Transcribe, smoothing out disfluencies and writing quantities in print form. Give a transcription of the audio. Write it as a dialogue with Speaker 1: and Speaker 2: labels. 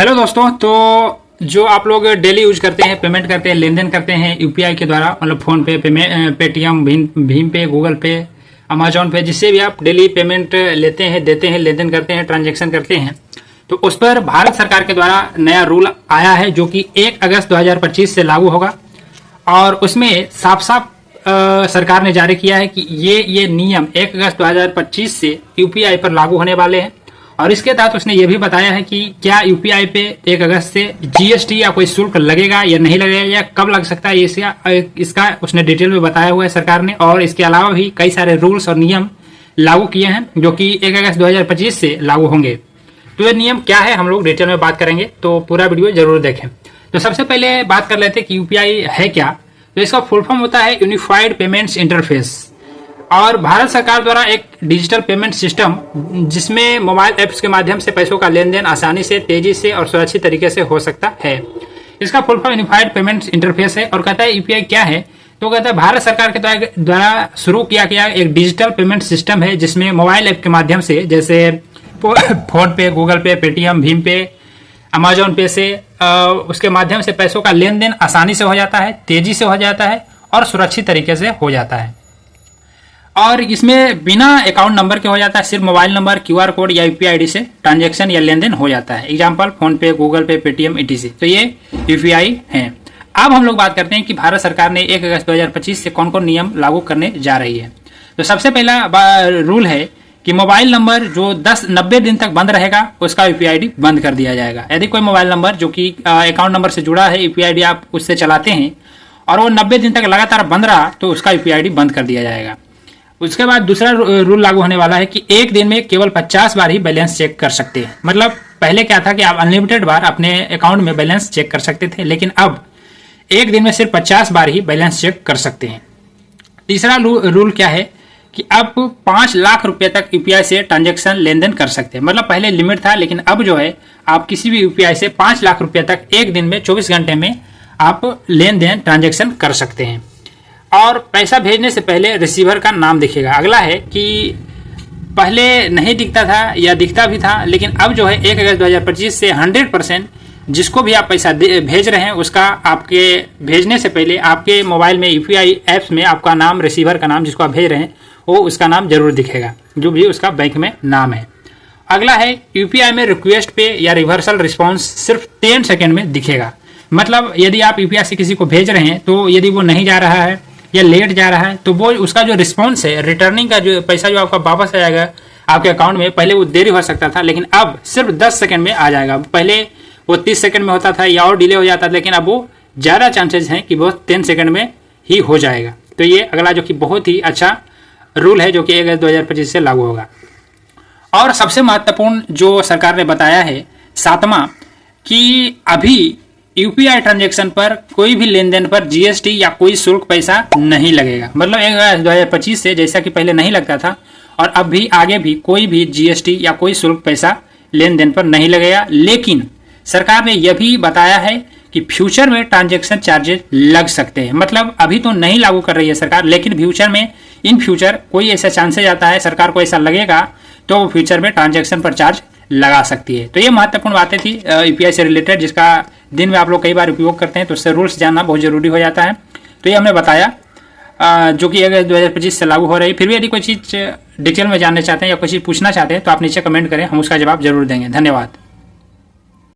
Speaker 1: Hello दोस्तों, तो जो आप लोग डेली यूज करते हैं, पेमेंट करते हैं, लेन देन करते हैं यूपीआई के द्वारा, मतलब फोन पे, पेटीएम, भीम पे, गूगल पे, अमेजोन पे, जिससे भी आप डेली पेमेंट लेते हैं, देते हैं, लेन देन करते हैं, ट्रांजैक्शन करते हैं, तो उस पर भारत सरकार के द्वारा नया रूल आया है जो कि 1 अगस्त 2025 से लागू होगा। और उसमें साफ साफ सरकार ने जारी किया है कि ये नियम 1 अगस्त 2025 से यूपीआई पर लागू होने वाले हैं। और इसके तहत उसने ये भी बताया है कि क्या यूपीआई पे 1 अगस्त से जीएसटी या कोई शुल्क लगेगा या नहीं लगेगा, या कब लग सकता है, इसका उसने डिटेल में बताया हुआ है सरकार ने। और इसके अलावा भी कई सारे रूल्स और नियम लागू किए हैं जो कि 1 अगस्त 2025 से लागू होंगे। तो ये नियम क्या है, हम लोग डिटेल में बात करेंगे, तो पूरा वीडियो जरूर देखें। तो सबसे पहले बात कर लेते हैं कि यूपीआई है क्या। तो इसका फुल फॉर्म होता है यूनिफाइड पेमेंट्स इंटरफेस, और भारत सरकार द्वारा एक डिजिटल पेमेंट सिस्टम जिसमें मोबाइल ऐप्स के माध्यम से पैसों का लेन देन आसानी से, तेजी से और सुरक्षित तरीके से हो सकता है। इसका full form unified payments interface है। और कहता है यूपीआई क्या है, तो कहता है भारत सरकार के द्वारा शुरू किया गया एक डिजिटल पेमेंट सिस्टम है जिसमें मोबाइल ऐप के माध्यम से, जैसे फोन पे, गूगल पे, पेटीएम, भीम पे, अमेजोन पे से उसके माध्यम से पैसों का लेन देन आसानी से हो जाता है, तेजी से हो जाता है और सुरक्षित तरीके से हो जाता है। और इसमें बिना अकाउंट नंबर के हो जाता है, सिर्फ मोबाइल नंबर, क्यूआर कोड या यूपीआई आईडी से ट्रांजैक्शन या लेन देन हो जाता है। एग्जांपल फोन पे, गूगल पे, पेटीएम, ईटीसी। तो ये यूपीआई है। अब हम लोग बात करते हैं कि भारत सरकार ने 1 अगस्त 2025 से कौन कौन नियम लागू करने जा रही है। तो सबसे पहला रूल है कि मोबाइल नंबर जो 90 दिन तक बंद रहेगा उसका यूपीआई आईडी बंद कर दिया जाएगा। यदि कोई मोबाइल नंबर जो कि अकाउंट नंबर से जुड़ा है, यूपीआई आईडी आप उससे चलाते हैं और वो 90 दिन तक लगातार बंद रहा, तो उसका यूपीआई आईडी बंद कर दिया जाएगा। उसके बाद दूसरा रूल लागू होने वाला है कि एक दिन में केवल 50 बार ही बैलेंस चेक कर सकते हैं। मतलब पहले क्या था कि आप अनलिमिटेड बार अपने अकाउंट में बैलेंस चेक कर सकते थे, लेकिन अब एक दिन में सिर्फ 50 बार ही बैलेंस चेक कर सकते हैं। तीसरा रूल क्या है कि अब 5 लाख रुपए तक यूपीआई से ट्रांजैक्शन लेन देन कर सकते हैं। मतलब पहले लिमिट था, लेकिन अब जो है आप किसी भी यूपीआई से 5 लाख रुपए तक एक दिन में 24 घंटे में आप लेन देन ट्रांजैक्शन कर सकते हैं। और पैसा भेजने से पहले रिसीवर का नाम दिखेगा। अगला है कि पहले नहीं दिखता था या दिखता भी था, लेकिन अब जो है 1 अगस्त 2025 से 100% जिसको भी आप पैसा भेज रहे हैं उसका आपके भेजने से पहले आपके मोबाइल में यूपीआई ऐप्स में आपका नाम, रिसीवर का नाम, जिसको आप भेज रहे हैं वो उसका नाम जरूर दिखेगा, जो भी उसका बैंक में नाम है। अगला है यूपीआई में रिक्वेस्ट पे या रिवर्सल रिस्पॉन्स सिर्फ 10 सेकेंड में दिखेगा। मतलब यदि आप यूपीआई से किसी को भेज रहे हैं तो यदि वो नहीं जा रहा है या लेट जा रहा है, तो वो उसका जो रिस्पॉन्स है, रिटर्निंग का जो पैसा जो आपका वापस आ जाएगा आपके अकाउंट में, पहले वो देरी हो सकता था, लेकिन अब सिर्फ 10 सेकंड में आ जाएगा। पहले वो 30 सेकंड में होता था या और डिले हो जाता था, लेकिन अब वो ज़्यादा चांसेस हैं कि वो 10 सेकंड में ही हो जाएगा। तो ये अगला जो कि बहुत ही अच्छा रूल है जो कि 1 अगस्त 2025 से लागू होगा। और सबसे महत्वपूर्ण जो सरकार ने बताया है, 7वां, कि अभी यूपीआई ट्रांजैक्शन पर कोई भी लेन देन पर जीएसटी या कोई शुल्क पैसा नहीं लगेगा। मतलब 1 अगस्त 2025 से जैसा कि पहले नहीं लगता था, और अब भी आगे भी कोई भी जीएसटी या कोई शुल्क पैसा लेन देन पर नहीं लगेगा। लेकिन सरकार ने यह भी बताया है कि फ्यूचर में ट्रांजैक्शन चार्जेस लग सकते हैं। मतलब अभी तो नहीं लागू कर रही है सरकार, लेकिन फ्यूचर में, इन फ्यूचर कोई ऐसा चांसेज आता है, सरकार को ऐसा लगेगा तो वो फ्यूचर में ट्रांजैक्शन पर चार्ज लगा सकती है। तो ये महत्वपूर्ण बातें थी यूपीआई से रिलेटेड, जिसका दिन में आप लोग कई बार उपयोग करते हैं, तो उससे रूल्स जानना बहुत जरूरी हो जाता है। तो ये हमने बताया जो कि 1 अगस्त 2025 से लागू हो रही है। फिर भी यदि कोई चीज़ डिटेल में जानना चाहते हैं या कोई चीज़ पूछना चाहते हैं तो आप नीचे कमेंट करें, हम उसका जवाब जरूर देंगे। धन्यवाद।